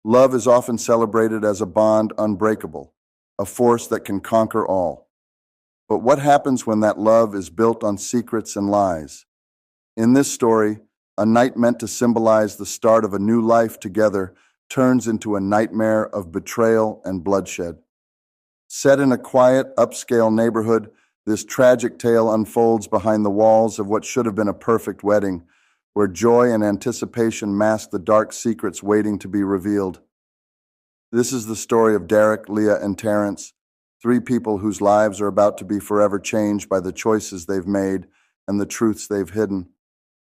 Love is often celebrated as a bond unbreakable, a force that can conquer all. But what happens when that love is built on secrets and lies? In this story, a night meant to symbolize the start of a new life together turns into a nightmare of betrayal and bloodshed. Set in a quiet, upscale neighborhood, this tragic tale unfolds behind the walls of what should have been a perfect wedding, where joy and anticipation mask the dark secrets waiting to be revealed. This is the story of Derek, Leah, and Terrence, three people whose lives are about to be forever changed by the choices they've made and the truths they've hidden.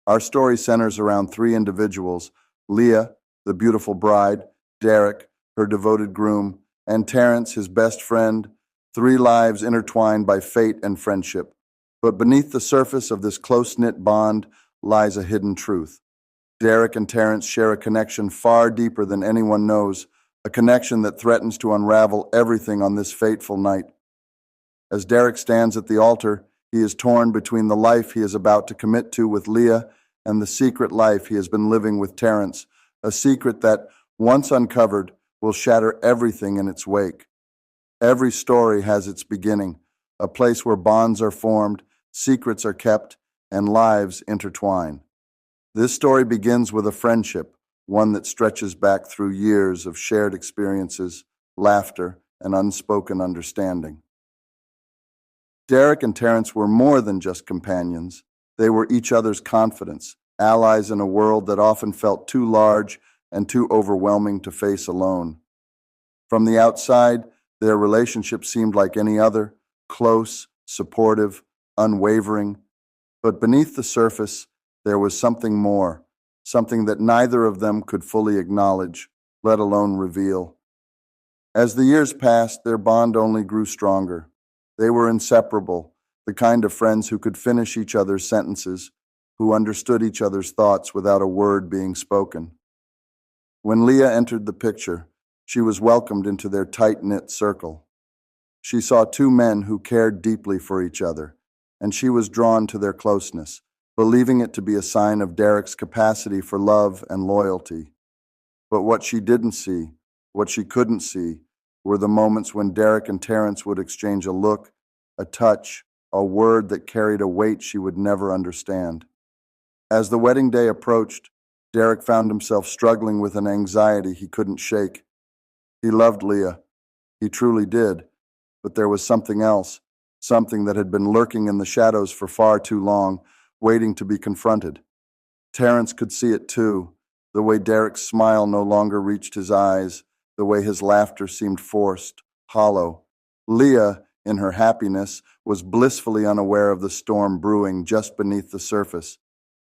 Our story centers around three individuals: Leah, the beautiful bride; Derek, her devoted groom; and Terrence, his best friend, three lives intertwined by fate and friendship. But beneath the surface of this close-knit bond lies a hidden truth. Derek and Terrence share a connection far deeper than anyone knows, a connection that threatens to unravel everything on this fateful night. As Derek stands at the altar, he is torn between the life he is about to commit to with Leah and the secret life he has been living with Terrence, a secret that, once uncovered, will shatter everything in its wake. Every story has its beginning, a place where bonds are formed, secrets are kept, and lives intertwine. This story begins with a friendship, one that stretches back through years of shared experiences, laughter, and unspoken understanding. Derek and Terrence were more than just companions. They were each other's confidants, allies in a world that often felt too large and too overwhelming to face alone. From the outside, their relationship seemed like any other, close, supportive, unwavering. But beneath the surface, there was something more, something that neither of them could fully acknowledge, let alone reveal. As the years passed, their bond only grew stronger. They were inseparable, the kind of friends who could finish each other's sentences, who understood each other's thoughts without a word being spoken. When Leah entered the picture, she was welcomed into their tight-knit circle. She saw two men who cared deeply for each other, and she was drawn to their closeness, believing it to be a sign of Derek's capacity for love and loyalty. But what she didn't see, what she couldn't see, were the moments when Derek and Terrence would exchange a look, a touch, a word that carried a weight she would never understand. As the wedding day approached, Derek found himself struggling with an anxiety he couldn't shake. He loved Leah. He truly did. But there was something else, something that had been lurking in the shadows for far too long, waiting to be confronted. Terrence could see it too, the way Derek's smile no longer reached his eyes, the way his laughter seemed forced, hollow. Leah, in her happiness, was blissfully unaware of the storm brewing just beneath the surface.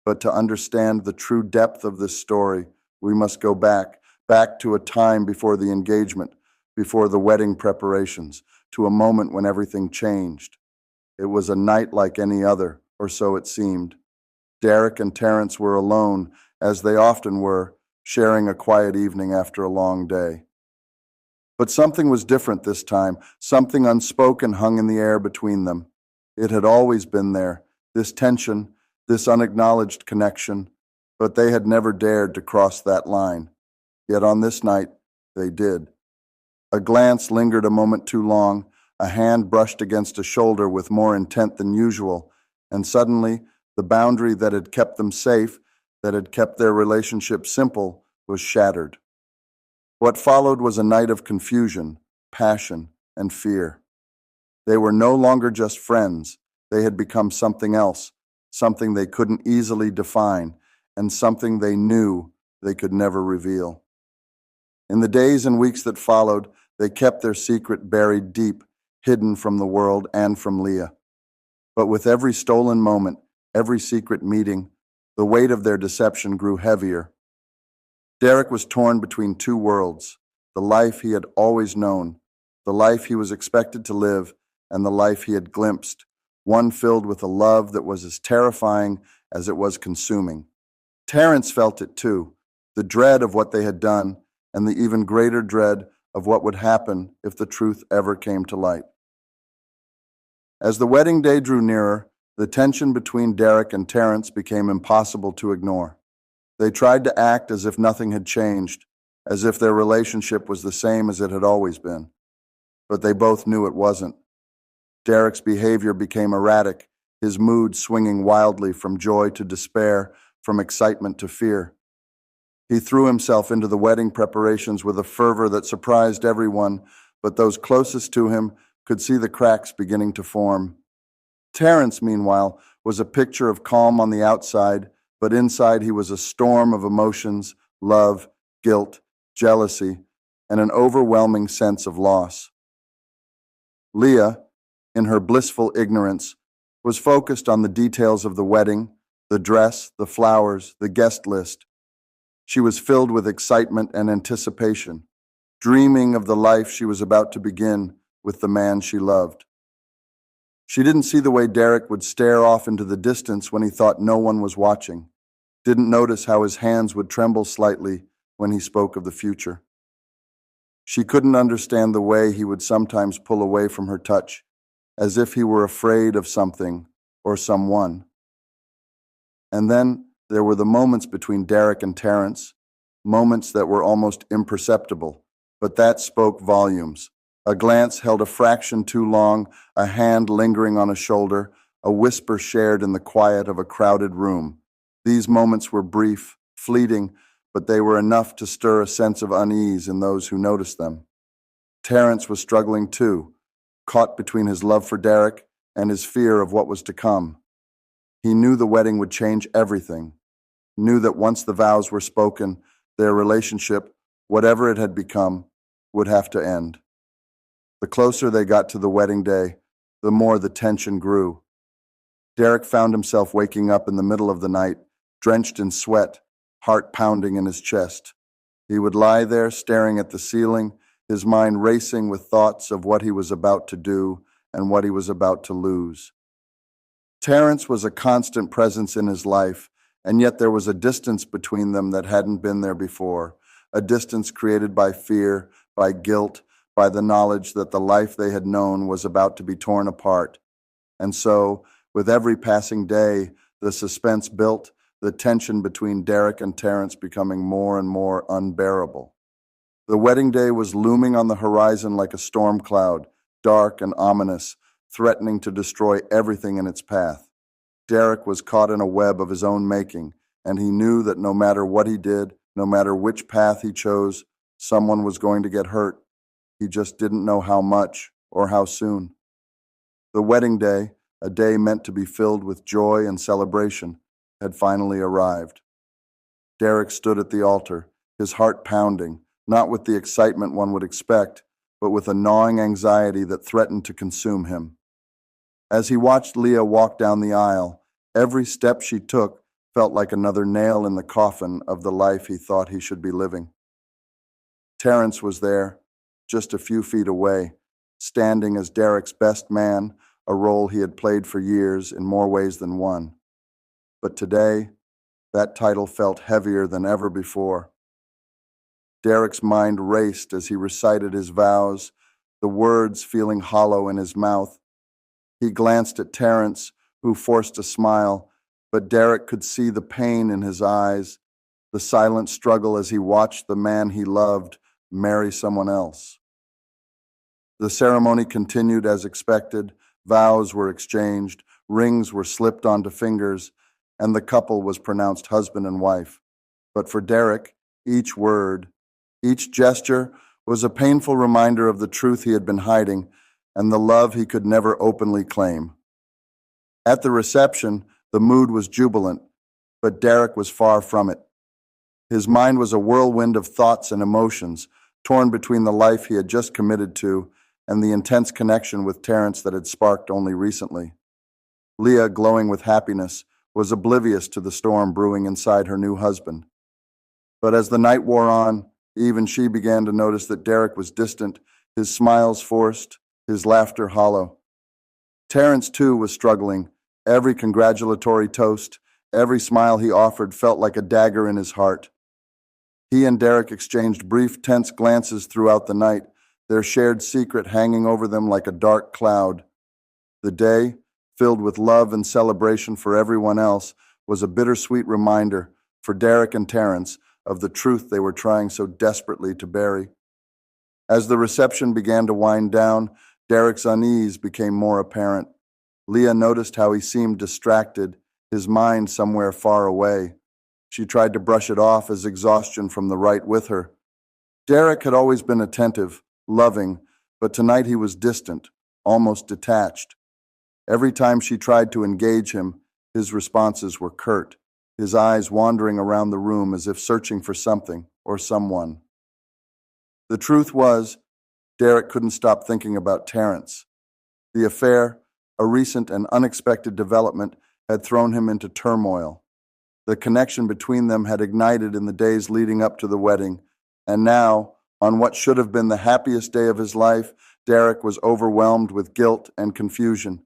But to understand the true depth of this story, we must go back to a time before the engagement, before the wedding preparations, to a moment when everything changed. It was a night like any other, or so it seemed. Derek and Terrence were alone, as they often were, sharing a quiet evening after a long day. But something was different this time. Something unspoken hung in the air between them. It had always been there, this tension, this unacknowledged connection, but they had never dared to cross that line. Yet on this night, they did. A glance lingered a moment too long, a hand brushed against a shoulder with more intent than usual, and suddenly, the boundary that had kept them safe, that had kept their relationship simple, was shattered. What followed was a night of confusion, passion, and fear. They were no longer just friends. They had become something else, something they couldn't easily define, and something they knew they could never reveal. In the days and weeks that followed, they kept their secret buried deep, hidden from the world and from Leah. But with every stolen moment, every secret meeting, the weight of their deception grew heavier. Derek was torn between two worlds, the life he had always known, the life he was expected to live, and the life he had glimpsed, one filled with a love that was as terrifying as it was consuming. Terrence felt it too, the dread of what they had done, and the even greater dread of what would happen if the truth ever came to light. As the wedding day drew nearer, the tension between Derek and Terrence became impossible to ignore. They tried to act as if nothing had changed, as if their relationship was the same as it had always been. But they both knew it wasn't. Derek's behavior became erratic, his mood swinging wildly from joy to despair, from excitement to fear. He threw himself into the wedding preparations with a fervor that surprised everyone, but those closest to him could see the cracks beginning to form. Terrence, meanwhile, was a picture of calm on the outside, but inside he was a storm of emotions, love, guilt, jealousy, and an overwhelming sense of loss. Leah, in her blissful ignorance, was focused on the details of the wedding, the dress, the flowers, the guest list. She was filled with excitement and anticipation, dreaming of the life she was about to begin with the man she loved. She didn't see the way Derek would stare off into the distance when he thought no one was watching, didn't notice how his hands would tremble slightly when he spoke of the future. She couldn't understand the way he would sometimes pull away from her touch, as if he were afraid of something or someone. And then there were the moments between Derek and Terrence, moments that were almost imperceptible, but that spoke volumes. A glance held a fraction too long, a hand lingering on a shoulder, a whisper shared in the quiet of a crowded room. These moments were brief, fleeting, but they were enough to stir a sense of unease in those who noticed them. Terrence was struggling too, caught between his love for Derek and his fear of what was to come. He knew the wedding would change everything, knew that once the vows were spoken, their relationship, whatever it had become, would have to end. The closer they got to the wedding day, the more the tension grew. Derek found himself waking up in the middle of the night, drenched in sweat, heart pounding in his chest. He would lie there staring at the ceiling, his mind racing with thoughts of what he was about to do and what he was about to lose. Terrence was a constant presence in his life, and yet there was a distance between them that hadn't been there before, a distance created by fear, by guilt, by the knowledge that the life they had known was about to be torn apart. And so, with every passing day, the suspense built, the tension between Derek and Terrence becoming more and more unbearable. The wedding day was looming on the horizon like a storm cloud, dark and ominous, threatening to destroy everything in its path. Derek was caught in a web of his own making, and he knew that no matter what he did, no matter which path he chose, someone was going to get hurt. He just didn't know how much or how soon. The wedding day, a day meant to be filled with joy and celebration, had finally arrived. Derek stood at the altar, his heart pounding, not with the excitement one would expect, but with a gnawing anxiety that threatened to consume him. As he watched Leah walk down the aisle, every step she took felt like another nail in the coffin of the life he thought he should be living. Terrence was there, just a few feet away, standing as Derek's best man, a role he had played for years in more ways than one. But today, that title felt heavier than ever before. Derek's mind raced as he recited his vows, the words feeling hollow in his mouth. He glanced at Terrence, who forced a smile, but Derek could see the pain in his eyes, the silent struggle as he watched the man he loved marry someone else. The ceremony continued as expected, vows were exchanged, rings were slipped onto fingers, and the couple was pronounced husband and wife. But for Derek, each word, each gesture was a painful reminder of the truth he had been hiding and the love he could never openly claim. At the reception, the mood was jubilant, but Derek was far from it. His mind was a whirlwind of thoughts and emotions, torn between the life he had just committed to and the intense connection with Terrence that had sparked only recently. Leah, glowing with happiness, was oblivious to the storm brewing inside her new husband. But as the night wore on, even she began to notice that Derek was distant, his smiles forced, his laughter hollow. Terrence, too, was struggling. Every congratulatory toast, every smile he offered felt like a dagger in his heart. He and Derek exchanged brief, tense glances throughout the night, their shared secret hanging over them like a dark cloud. The day, filled with love and celebration for everyone else, was a bittersweet reminder, for Derek and Terrence, of the truth they were trying so desperately to bury. As the reception began to wind down, Derek's unease became more apparent. Leah noticed how he seemed distracted, his mind somewhere far away. She tried to brush it off as exhaustion from the rite with her. Derek had always been attentive, loving, but tonight he was distant, almost detached. Every time she tried to engage him, his responses were curt, his eyes wandering around the room as if searching for something or someone. The truth was, Derek couldn't stop thinking about Terrence. The affair, a recent and unexpected development, had thrown him into turmoil. The connection between them had ignited in the days leading up to the wedding, and now, on what should have been the happiest day of his life, Derek was overwhelmed with guilt and confusion.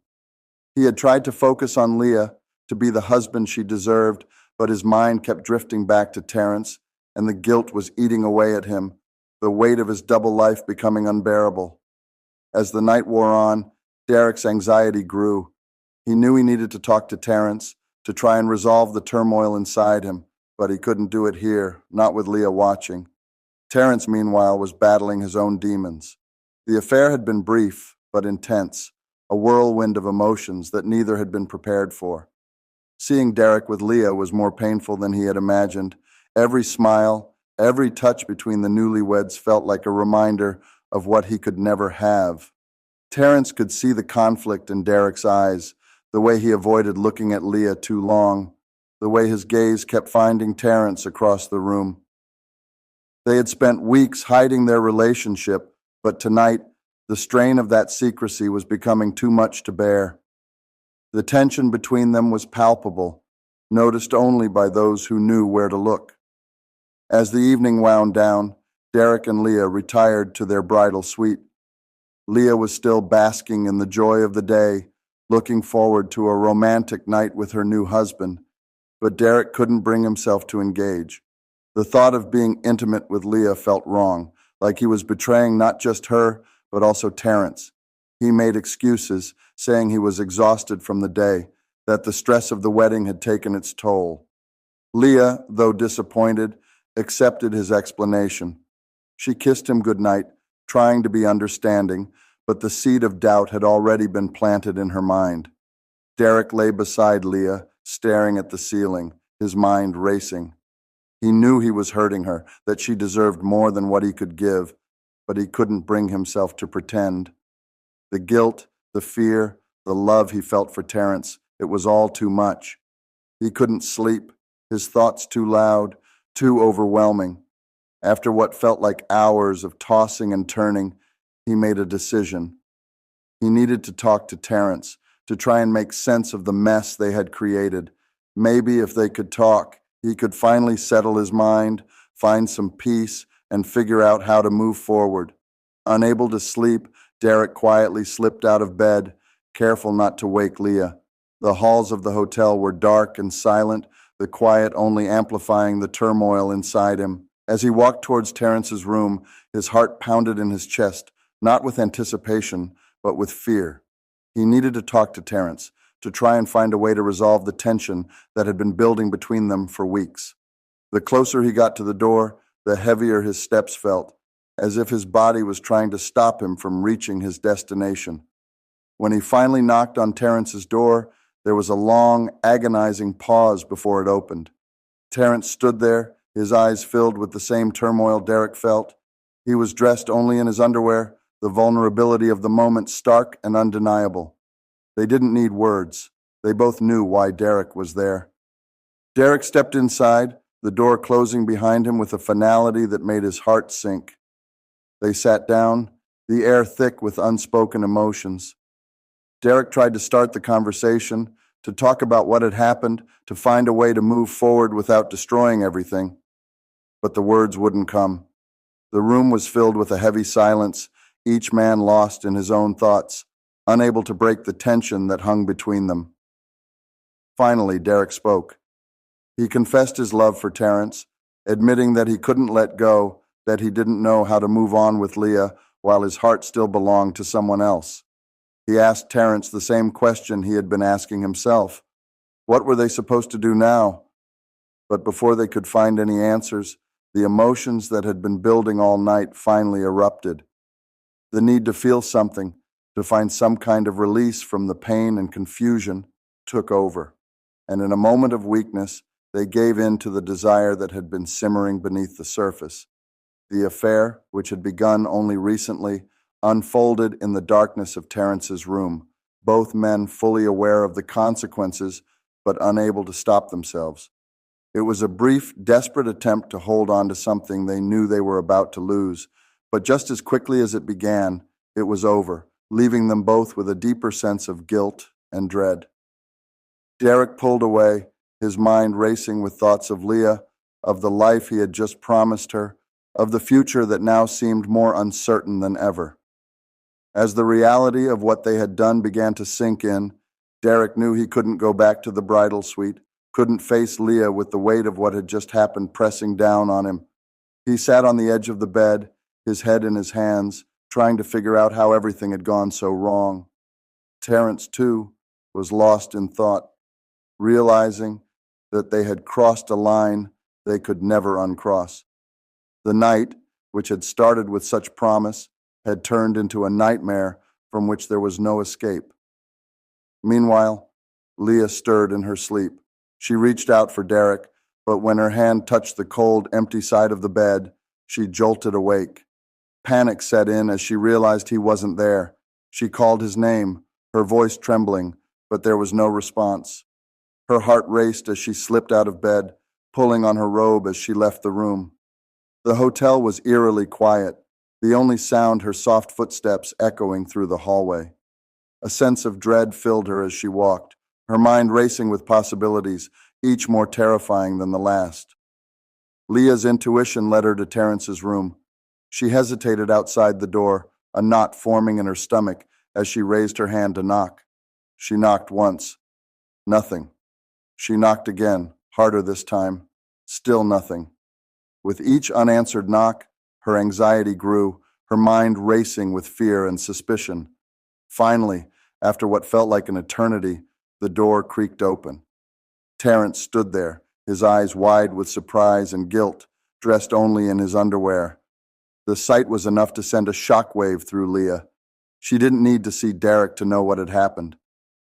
He had tried to focus on Leah, to be the husband she deserved, but his mind kept drifting back to Terrence, and the guilt was eating away at him, the weight of his double life becoming unbearable. As the night wore on, Derek's anxiety grew. He knew he needed to talk to Terrence, to try and resolve the turmoil inside him, but he couldn't do it here, not with Leah watching. Terrence, meanwhile, was battling his own demons. The affair had been brief, but intense, a whirlwind of emotions that neither had been prepared for. Seeing Derek with Leah was more painful than he had imagined. Every smile, every touch between the newlyweds felt like a reminder of what he could never have. Terrence could see the conflict in Derek's eyes, the way he avoided looking at Leah too long, the way his gaze kept finding Terrence across the room. They had spent weeks hiding their relationship, but tonight, the strain of that secrecy was becoming too much to bear. The tension between them was palpable, noticed only by those who knew where to look. As the evening wound down, Derek and Leah retired to their bridal suite. Leah was still basking in the joy of the day, looking forward to a romantic night with her new husband, but Derek couldn't bring himself to engage. The thought of being intimate with Leah felt wrong, like he was betraying not just her, but also Terrence. He made excuses, saying he was exhausted from the day, that the stress of the wedding had taken its toll. Leah, though disappointed, accepted his explanation. She kissed him goodnight, trying to be understanding, but the seed of doubt had already been planted in her mind. Derek lay beside Leah, staring at the ceiling, his mind racing. He knew he was hurting her, that she deserved more than what he could give, but he couldn't bring himself to pretend. The guilt, the fear, the love he felt for Terrence, it was all too much. He couldn't sleep, his thoughts too loud, too overwhelming. After what felt like hours of tossing and turning, he made a decision. He needed to talk to Terrence, to try and make sense of the mess they had created. Maybe if they could talk, he could finally settle his mind, find some peace, and figure out how to move forward. Unable to sleep, Derek quietly slipped out of bed, careful not to wake Leah. The halls of the hotel were dark and silent, the quiet only amplifying the turmoil inside him. As he walked towards Terrence's room, his heart pounded in his chest, not with anticipation, but with fear. He needed to talk to Terrence, to try and find a way to resolve the tension that had been building between them for weeks. The closer he got to the door, the heavier his steps felt, as if his body was trying to stop him from reaching his destination. When he finally knocked on Terrence's door, there was a long, agonizing pause before it opened. Terrence stood there, his eyes filled with the same turmoil Derek felt. He was dressed only in his underwear, the vulnerability of the moment stark and undeniable. They didn't need words. They both knew why Derek was there. Derek stepped inside, the door closing behind him with a finality that made his heart sink. They sat down, the air thick with unspoken emotions. Derek tried to start the conversation, to talk about what had happened, to find a way to move forward without destroying everything. But the words wouldn't come. The room was filled with a heavy silence, each man lost in his own thoughts, unable to break the tension that hung between them. Finally, Derek spoke. He confessed his love for Terrence, admitting that he couldn't let go, that he didn't know how to move on with Leah while his heart still belonged to someone else. He asked Terrence the same question he had been asking himself. What were they supposed to do now? But before they could find any answers, The emotions that had been building all night finally erupted. The need to feel something, to find some kind of release from the pain and confusion, took over. And in a moment of weakness, they gave in to the desire that had been simmering beneath the surface. The affair, which had begun only recently, unfolded in the darkness of Terrence's room, both men fully aware of the consequences, but unable to stop themselves. It was a brief, desperate attempt to hold on to something they knew they were about to lose, but just as quickly as it began, it was over, leaving them both with a deeper sense of guilt and dread. Derek pulled away, his mind racing with thoughts of Leah, of the life he had just promised her, of the future that now seemed more uncertain than ever. As the reality of what they had done began to sink in, Derek knew he couldn't go back to the bridal suite, couldn't face Leah with the weight of what had just happened pressing down on him. He sat on the edge of the bed, his head in his hands, trying to figure out how everything had gone so wrong. Terrence, too, was lost in thought, realizing that they had crossed a line they could never uncross. The night, which had started with such promise, had turned into a nightmare from which there was no escape. Meanwhile, Leah stirred in her sleep. She reached out for Derek, but when her hand touched the cold, empty side of the bed, she jolted awake. Panic set in as she realized he wasn't there. She called his name, her voice trembling, but there was no response. Her heart raced as she slipped out of bed, pulling on her robe as she left the room. The hotel was eerily quiet, the only sound her soft footsteps echoing through the hallway. A sense of dread filled her as she walked, her mind racing with possibilities, each more terrifying than the last. Leah's intuition led her to Terrence's room. She hesitated outside the door, a knot forming in her stomach as she raised her hand to knock. She knocked once. Nothing. She knocked again, harder this time. Still nothing. With each unanswered knock, her anxiety grew, her mind racing with fear and suspicion. Finally, after what felt like an eternity, the door creaked open. Terrence stood there, his eyes wide with surprise and guilt, dressed only in his underwear. The sight was enough to send a shockwave through Leah. She didn't need to see Derek to know what had happened.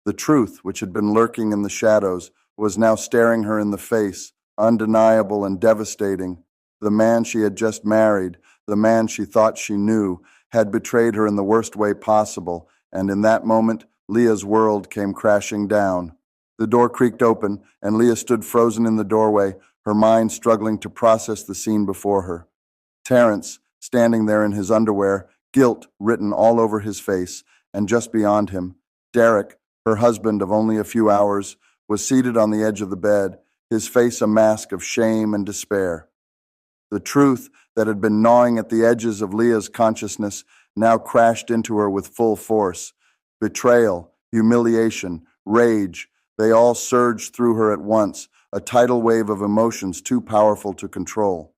The truth, which had been lurking in the shadows, was now staring her in the face, undeniable and devastating. The man she had just married, the man she thought she knew, had betrayed her in the worst way possible, and in that moment, Leah's world came crashing down. The door creaked open, and Leah stood frozen in the doorway, her mind struggling to process the scene before her. Terrence, standing there in his underwear, guilt written all over his face, and just beyond him, Derek, her husband of only a few hours, was seated on the edge of the bed, his face a mask of shame and despair. The truth that had been gnawing at the edges of Leah's consciousness now crashed into her with full force. Betrayal, humiliation, rage, they all surged through her at once, a tidal wave of emotions too powerful to control.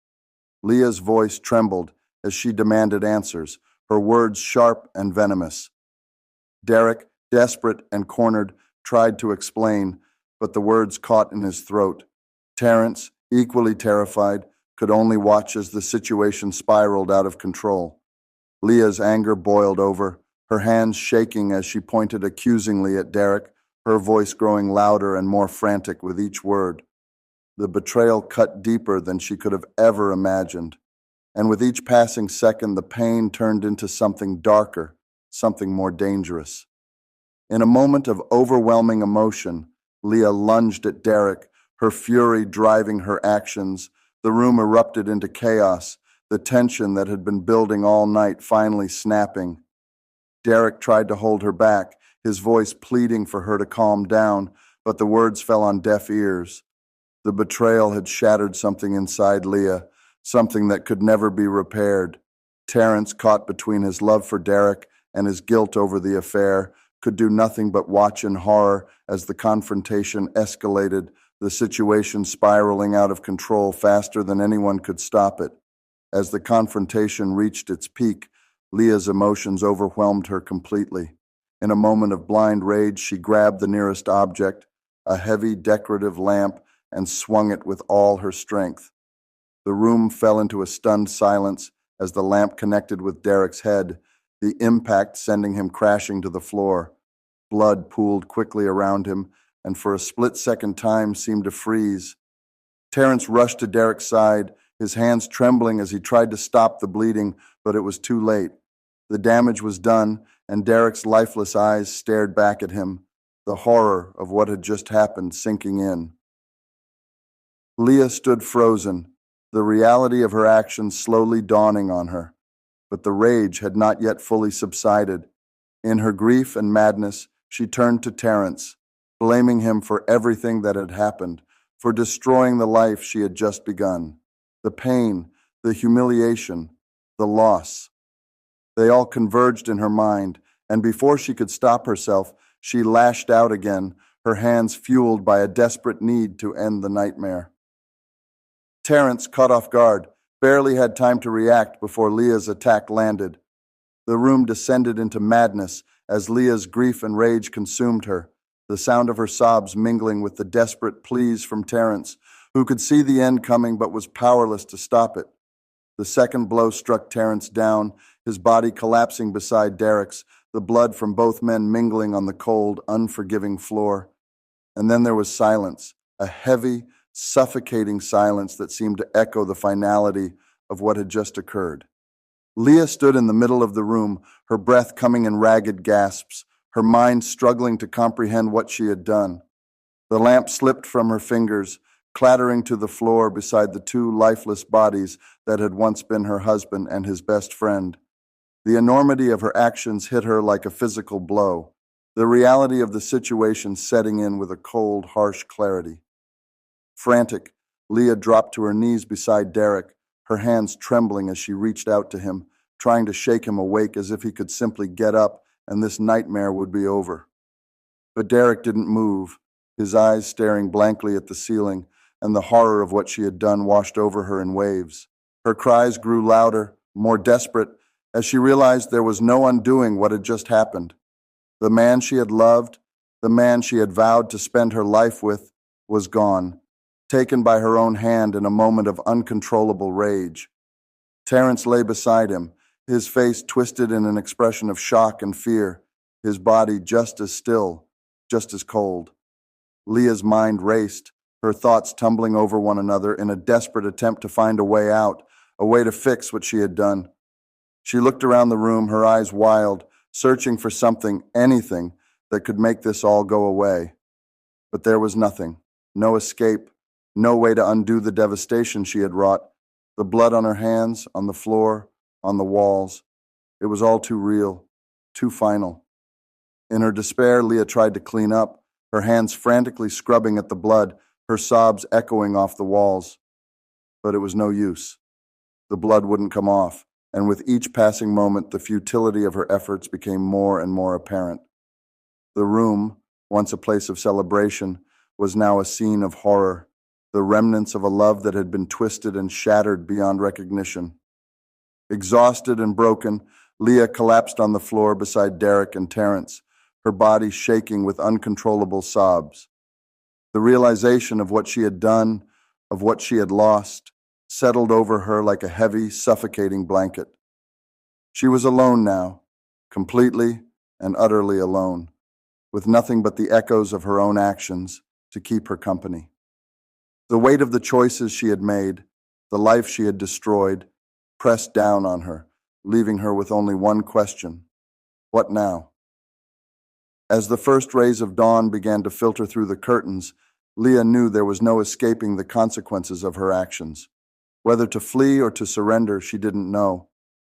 Leah's voice trembled as she demanded answers, her words sharp and venomous. Derek, desperate and cornered, tried to explain, but the words caught in his throat. Terrence, equally terrified, could only watch as the situation spiraled out of control. Leah's anger boiled over, her hands shaking as she pointed accusingly at Derek, her voice growing louder and more frantic with each word. The betrayal cut deeper than she could have ever imagined, and with each passing second the pain turned into something darker, something more dangerous. In a moment of overwhelming emotion, Leah lunged at Derek, her fury driving her actions. The room erupted into chaos, the tension that had been building all night finally snapping. Derek tried to hold her back, his voice pleading for her to calm down, but the words fell on deaf ears. The betrayal had shattered something inside Leah, something that could never be repaired. Terrence, caught between his love for Derek and his guilt over the affair, could do nothing but watch in horror as the confrontation escalated, the situation spiraling out of control faster than anyone could stop it. As the confrontation reached its peak, Leah's emotions overwhelmed her completely. In a moment of blind rage, she grabbed the nearest object, a heavy decorative lamp, and swung it with all her strength. The room fell into a stunned silence as the lamp connected with Derek's head, the impact sending him crashing to the floor. Blood pooled quickly around him, and for a split-second time seemed to freeze. Terrence rushed to Derek's side, his hands trembling as he tried to stop the bleeding, but it was too late. The damage was done, and Derek's lifeless eyes stared back at him, the horror of what had just happened sinking in. Leah stood frozen, the reality of her actions slowly dawning on her. But the rage had not yet fully subsided. In her grief and madness, she turned to Terrence, blaming him for everything that had happened, for destroying the life she had just begun. The pain, the humiliation, the loss. They all converged in her mind, and before she could stop herself, she lashed out again, her hands fueled by a desperate need to end the nightmare. Terrence, caught off guard, barely had time to react before Leah's attack landed. The room descended into madness as Leah's grief and rage consumed her, the sound of her sobs mingling with the desperate pleas from Terrence, who could see the end coming but was powerless to stop it. The second blow struck Terrence down, his body collapsing beside Derek's, the blood from both men mingling on the cold, unforgiving floor. And then there was silence, a heavy, suffocating silence that seemed to echo the finality of what had just occurred. Leah stood in the middle of the room, her breath coming in ragged gasps, her mind struggling to comprehend what she had done. The lamp slipped from her fingers, clattering to the floor beside the two lifeless bodies that had once been her husband and his best friend. The enormity of her actions hit her like a physical blow, the reality of the situation setting in with a cold, harsh clarity. Frantic, Leah dropped to her knees beside Derek, her hands trembling as she reached out to him, trying to shake him awake as if he could simply get up and this nightmare would be over. But Derek didn't move, his eyes staring blankly at the ceiling, and the horror of what she had done washed over her in waves. Her cries grew louder, more desperate, as she realized there was no undoing what had just happened. The man she had loved, the man she had vowed to spend her life with, was gone, taken by her own hand in a moment of uncontrollable rage. Terrence lay beside him, his face twisted in an expression of shock and fear, his body just as still, just as cold. Leah's mind raced, her thoughts tumbling over one another in a desperate attempt to find a way out, a way to fix what she had done. She looked around the room, her eyes wild, searching for something, anything, that could make this all go away. But there was nothing, no escape, no way to undo the devastation she had wrought, the blood on her hands, on the floor, on the walls. It was all too real, too final. In her despair, Leah tried to clean up, her hands frantically scrubbing at the blood, her sobs echoing off the walls. But it was no use. The blood wouldn't come off, and with each passing moment, the futility of her efforts became more and more apparent. The room, once a place of celebration, was now a scene of horror, the remnants of a love that had been twisted and shattered beyond recognition. Exhausted and broken, Leah collapsed on the floor beside Derek and Terrence, her body shaking with uncontrollable sobs. The realization of what she had done, of what she had lost, settled over her like a heavy, suffocating blanket. She was alone now, completely and utterly alone, with nothing but the echoes of her own actions to keep her company. The weight of the choices she had made, the life she had destroyed, pressed down on her, leaving her with only one question: what now? As the first rays of dawn began to filter through the curtains, Leah knew there was no escaping the consequences of her actions. Whether to flee or to surrender, she didn't know.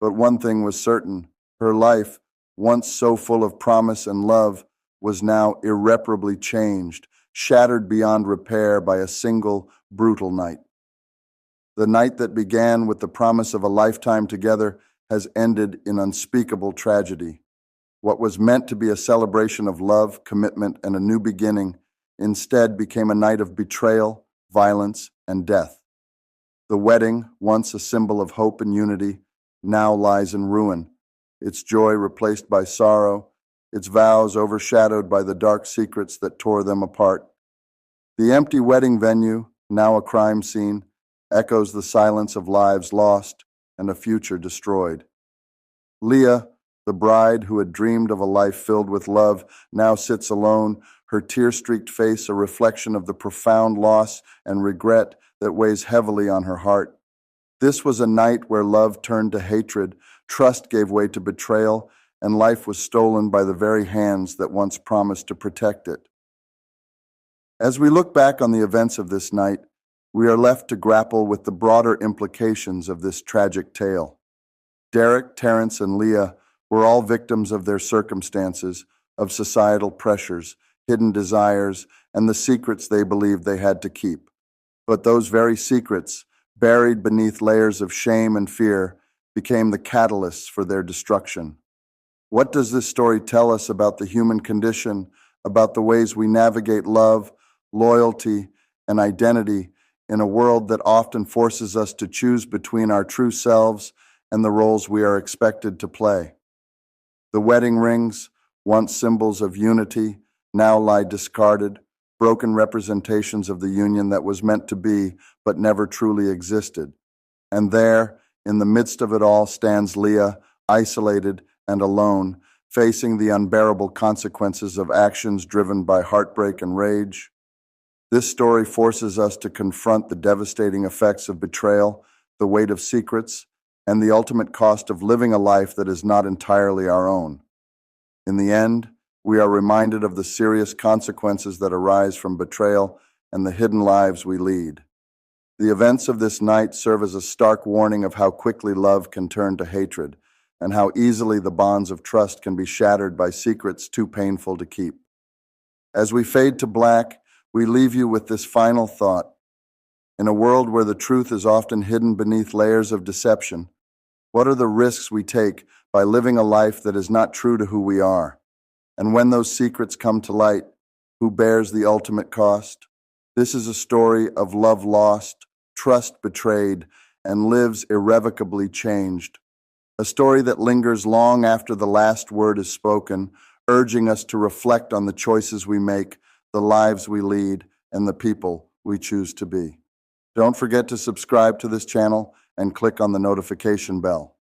But one thing was certain: her life, once so full of promise and love, was now irreparably changed, shattered beyond repair by a single, brutal night. The night that began with the promise of a lifetime together has ended in unspeakable tragedy. What was meant to be a celebration of love, commitment, and a new beginning instead became a night of betrayal, violence, and death. The wedding, once a symbol of hope and unity, now lies in ruin, its joy replaced by sorrow, its vows overshadowed by the dark secrets that tore them apart. The empty wedding venue, now a crime scene, echoes the silence of lives lost and a future destroyed. Leah, the bride who had dreamed of a life filled with love, now sits alone, her tear-streaked face a reflection of the profound loss and regret that weighs heavily on her heart. This was a night where love turned to hatred, trust gave way to betrayal, and life was stolen by the very hands that once promised to protect it. As we look back on the events of this night, we are left to grapple with the broader implications of this tragic tale. Derek, Terrence, and Leah were all victims of their circumstances, of societal pressures, hidden desires, and the secrets they believed they had to keep. But those very secrets, buried beneath layers of shame and fear, became the catalysts for their destruction. What does this story tell us about the human condition, about the ways we navigate love, loyalty, and identity in a world that often forces us to choose between our true selves and the roles we are expected to play? The wedding rings, once symbols of unity, now lie discarded, broken representations of the union that was meant to be but never truly existed. And there, in the midst of it all, stands Leah, isolated and alone, facing the unbearable consequences of actions driven by heartbreak and rage. This story forces us to confront the devastating effects of betrayal, the weight of secrets, and the ultimate cost of living a life that is not entirely our own. In the end, we are reminded of the serious consequences that arise from betrayal and the hidden lives we lead. The events of this night serve as a stark warning of how quickly love can turn to hatred, and how easily the bonds of trust can be shattered by secrets too painful to keep. As we fade to black, we leave you with this final thought. In a world where the truth is often hidden beneath layers of deception, what are the risks we take by living a life that is not true to who we are? And when those secrets come to light, who bears the ultimate cost? This is a story of love lost, trust betrayed, and lives irrevocably changed. A story that lingers long after the last word is spoken, urging us to reflect on the choices we make, the lives we lead, and the people we choose to be. Don't forget to subscribe to this channel and click on the notification bell.